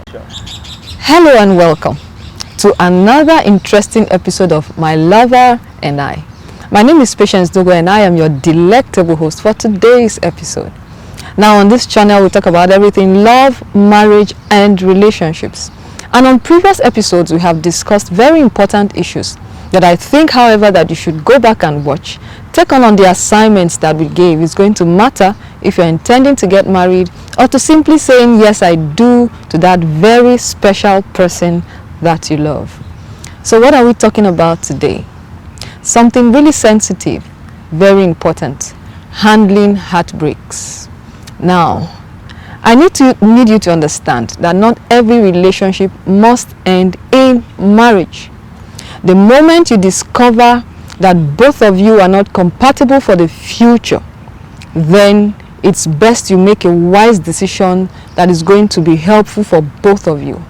Hello and welcome to another interesting episode of My Lover and I. My name is Patience Dogo and I am your delectable host for today's episode. Now on this channel we talk about everything love, marriage and relationships. And on previous episodes we have discussed very important issues that I think, however, that you should go back and watch. Take on the assignments that we gave. It's going to matter if you're intending to get married or to simply saying yes I do to that very special person that you love. So what are we talking about today? Something really sensitive, very important: handling heartbreaks. Now, I need you to understand that not every relationship must end in marriage. The moment you discover that both of you are not compatible for the future, then it's best you make a wise decision that is going to be helpful for both of you.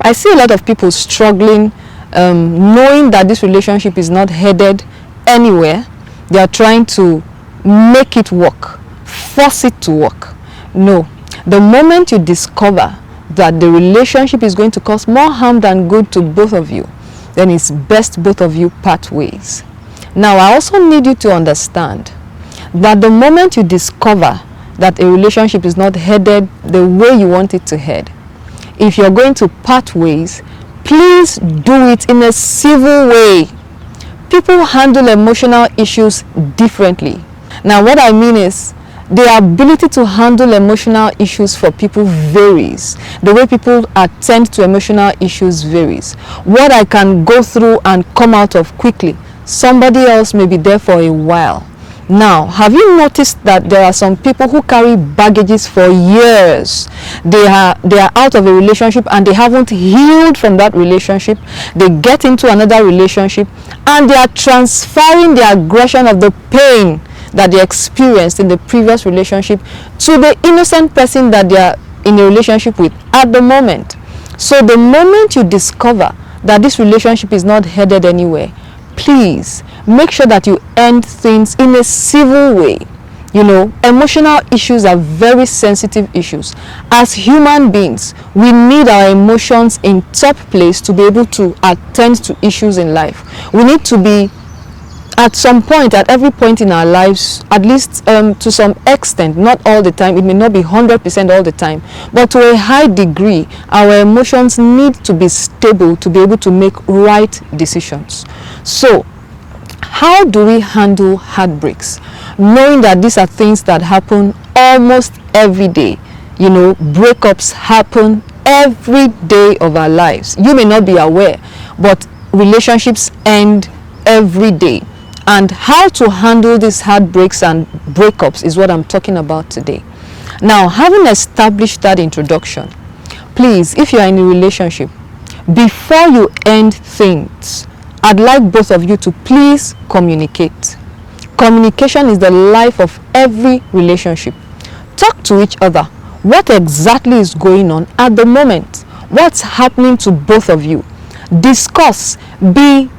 I see a lot of people struggling, knowing that this relationship is not headed anywhere. They are trying to make it work, force it to work. No, the moment you discover that the relationship is going to cause more harm than good to both of you, then it's best both of you part ways. Now, I also need you to understand that the moment you discover that a relationship is not headed the way you want it to head, if you're going to part ways, please do it in a civil way. People handle emotional issues differently. Now, what I mean is, the ability to handle emotional issues for people varies. The way people attend to emotional issues varies. What I can go through and come out of quickly, somebody else may be there for a while. Now, have you noticed that there are some people who carry baggages for years? They are out of a relationship and they haven't healed from that relationship. They get into another relationship and they are transferring the aggression of the pain that they experienced in the previous relationship to the innocent person that they are in a relationship with at the moment. So the moment you discover that this relationship is not headed anywhere, please make sure that you end things in a civil way. You know, emotional issues are very sensitive issues. As human beings, we need our emotions in top place to be able to attend to issues in life. We need to be, at some point, at every point in our lives, at least to some extent, not all the time, it may not be 100% all the time, but to a high degree, our emotions need to be stable to be able to make right decisions. So, how do we handle heartbreaks? Knowing that these are things that happen almost every day. You know, breakups happen every day of our lives. You may not be aware, but relationships end every day. And how to handle these heartbreaks and breakups is what I'm talking about today. Now, having established that introduction, please, if you're in a relationship, before you end things, I'd like both of you to please communicate. Communication is the life of every relationship. Talk to each other. What exactly is going on at the moment? What's happening to both of you? Discuss. Be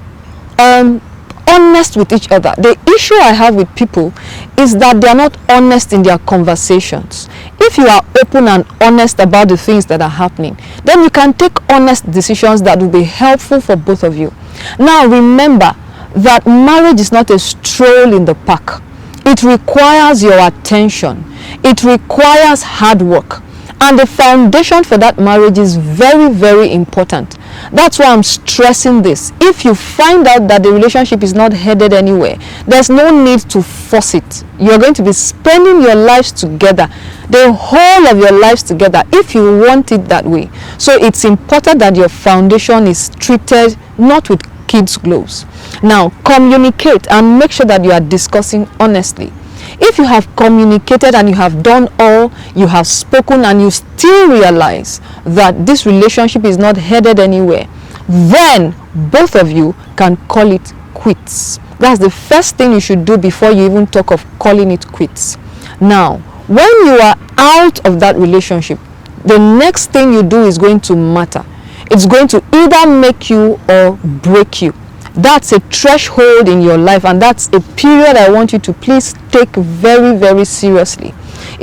honest with each other. The issue I have with people is that they are not honest in their conversations. If you are open and honest about the things that are happening, then you can take honest decisions that will be helpful for both of you. Now remember that marriage is not a stroll in the park. It requires your attention. It requires hard work. And the foundation for that marriage is very, very important. That's why I'm stressing this. If you find out that the relationship is not headed anywhere, there's no need to force it. You're going to be spending your lives together, the whole of your lives together, if you want it that way. So it's important that your foundation is treated not with kids' gloves. Now, communicate and make sure that you are discussing honestly. If you have communicated and you have done all, you have spoken, and you still realize that this relationship is not headed anywhere, then both of you can call it quits. That's the first thing you should do before you even talk of calling it quits. Now, when you are out of that relationship, the next thing you do is going to matter. It's going to either make you or break you. That's a threshold in your life, and that's a period I want you to please take very, very seriously.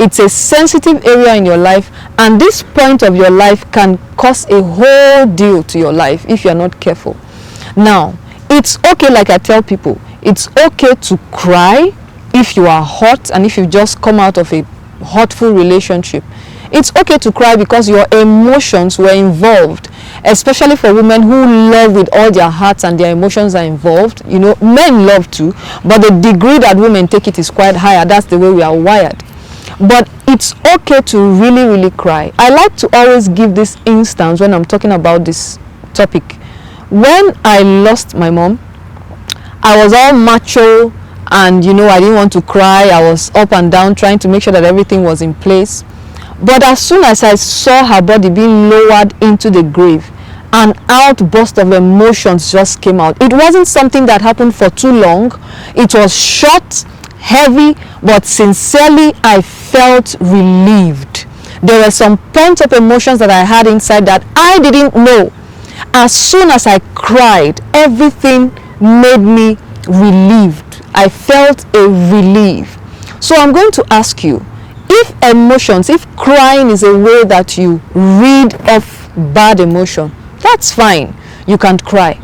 It's a sensitive area in your life, and this point of your life can cause a whole deal to your life if you're not careful. Now, it's okay, like I tell people, it's okay to cry if you are hurt and if you just come out of a hurtful relationship. It's okay to cry because your emotions were involved, especially for women who love with all their hearts and their emotions are involved. You know, men love too, but the degree that women take it is quite higher. That's the way we are wired. But it's okay to really, really cry. I like to always give this instance when I'm talking about this topic. When I lost my mom, I was all macho and, you know, I didn't want to cry. I was up and down trying to make sure that everything was in place. But as soon as I saw her body being lowered into the grave, an outburst of emotions just came out. It wasn't something that happened for too long. It was short, heavy, but sincerely I felt relieved. There were some pent-up emotions that I had inside that I didn't know. As soon as I cried, everything made me relieved. I felt a relief. So I'm going to ask you, if emotions, if crying is a way that you rid off bad emotion, that's fine. You can't cry.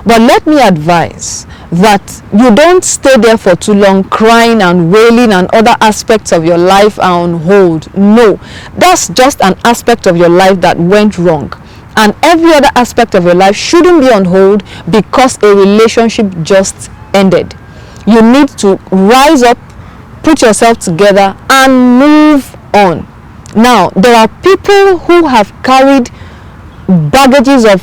But let me advise that you don't stay there for too long crying and wailing and other aspects of your life are on hold. No, that's just an aspect of your life that went wrong. And every other aspect of your life shouldn't be on hold because a relationship just ended. You need to rise up, put yourself together and move on. Now, there are people who have carried baggages of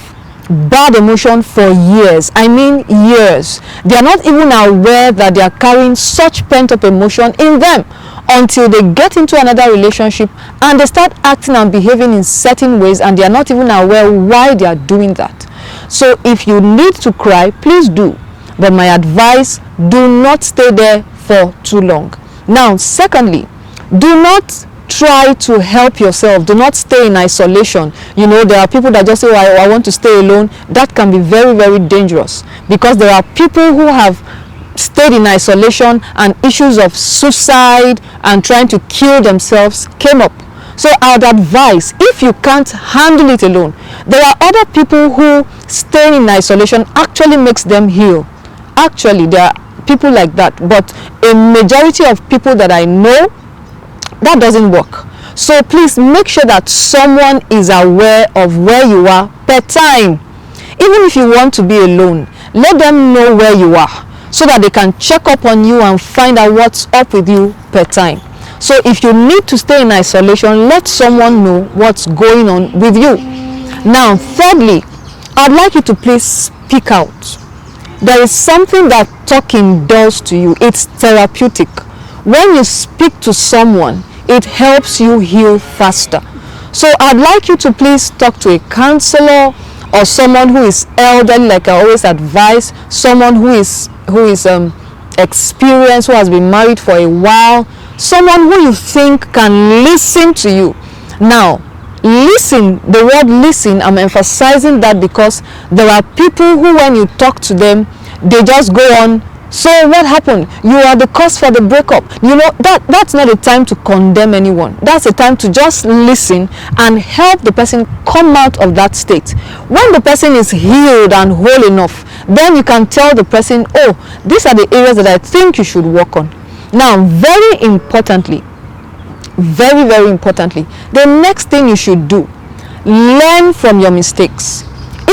bad emotion for years. I mean years. They are not even aware that they are carrying such pent-up emotion in them until they get into another relationship and they start acting and behaving in certain ways and they are not even aware why they are doing that. So if you need to cry, please do. But my advice, do not stay there for too long. Now, secondly, do not try to help yourself. Do not stay in isolation. You know, there are people that just say, oh, I want to stay alone. That can be very, very dangerous because there are people who have stayed in isolation and issues of suicide and trying to kill themselves came up. So I would advise, if you can't handle it alone, there are other people who staying in isolation actually makes them heal. Actually, there are people like that, but a majority of people that I know, that doesn't work. So please make sure that someone is aware of where you are per time. Even if you want to be alone, let them know where you are so that they can check up on you and find out what's up with you per time. So if you need to stay in isolation, let someone know what's going on with you. Now, thirdly, I'd like you to please speak out. There is something that talking does to you. It's therapeutic. When you speak to someone, it helps you heal faster. So I'd like you to please talk to a counselor or someone who is elderly, like I always advise, someone who is experienced, who has been married for a while, someone who you think can listen to you. Now, listen, the word listen, I'm emphasizing that because there are people who, when you talk to them, they just go on, so what happened? You are the cause for the breakup. You know, that's not a time to condemn anyone. That's a time to just listen and help the person come out of that state. When the person is healed and whole enough, then you can tell the person, oh, these are the areas that I think you should work on. Now, very importantly, the next thing you should do, learn from your mistakes.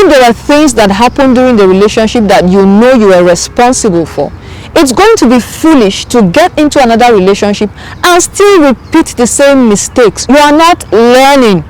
If there are things that happened during the relationship that you know you are responsible for, it's going to be foolish to get into another relationship and still repeat the same mistakes. You are not learning.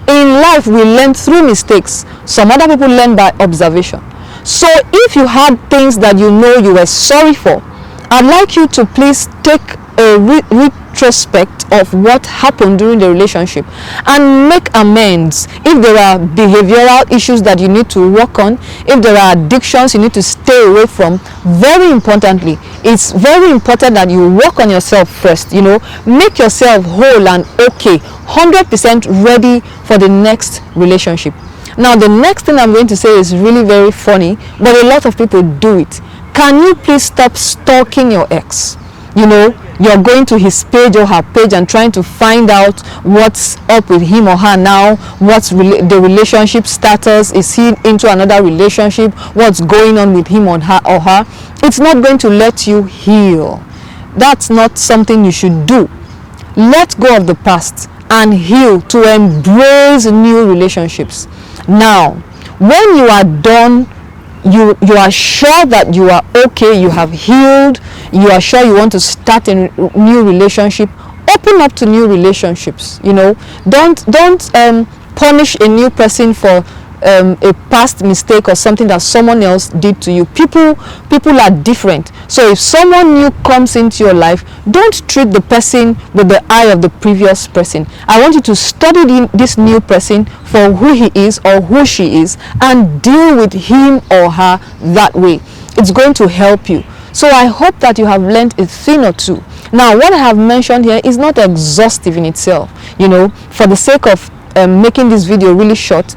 In life, we learn through mistakes. Some other people learn by observation. So if you had things that you know you were sorry for, I'd like you to please take a retrospect of what happened during the relationship and make amends. If there are behavioral issues that you need to work on, if there are addictions you need to stay away from, very importantly, it's very important that you work on yourself first. You know, make yourself whole and okay, 100% ready for the next relationship. Now, the next thing I'm going to say is really very funny, but a lot of people do it. Can you please stop stalking your ex? You know, you're going to his page or her page and trying to find out what's up with him or her now, what's the relationship status, is he into another relationship, what's going on with him or her, it's not going to let you heal. That's not something you should do. Let go of the past and heal to embrace new relationships. Now, when you are done, you are sure that you are okay, you have healed, you are sure you want to start a new relationship, open up to new relationships. Don't punish a new person for a past mistake or something that someone else did to you. People are different. So if someone new comes into your life, don't treat the person with the eye of the previous person. I want you to study this new person for who he is or who she is and deal with him or her that way. It's going to help you. So I hope that you have learned a thing or two. Now, what I have mentioned here is not exhaustive in itself. For the sake of making this video really short,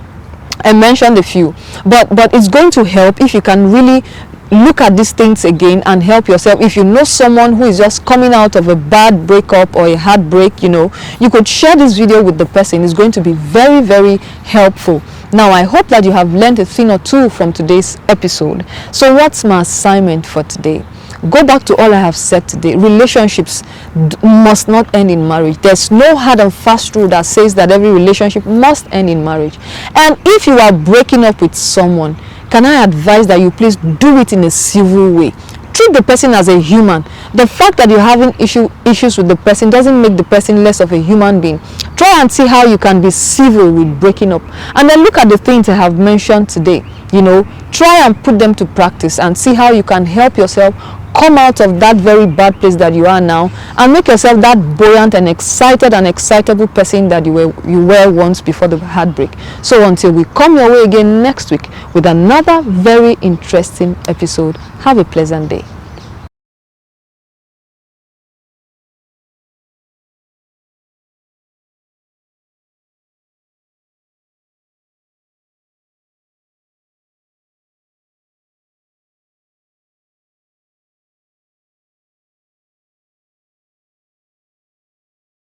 I mentioned a few, but it's going to help if you can really look at these things again and help yourself. If you know someone who is just coming out of a bad breakup or a heartbreak, you could share this video with the person. It's going to be very, very helpful. Now, I hope that you have learned a thing or two from today's episode. So what's my assignment for today? Go back to all I have said today. Relationships must not end in marriage. There's no hard and fast rule that says that every relationship must end in marriage. And if you are breaking up with someone, can I advise that you please do it in a civil way? Treat the person as a human. The fact that you're having issues with the person doesn't make the person less of a human being. Try and see how you can be civil with breaking up. And then look at the things I have mentioned today. Try and put them to practice and see how you can help yourself come out of that very bad place that you are now and make yourself that buoyant and excited and excitable person that you were once before the heartbreak. So until we come your way again next week with another very interesting episode, have a pleasant day.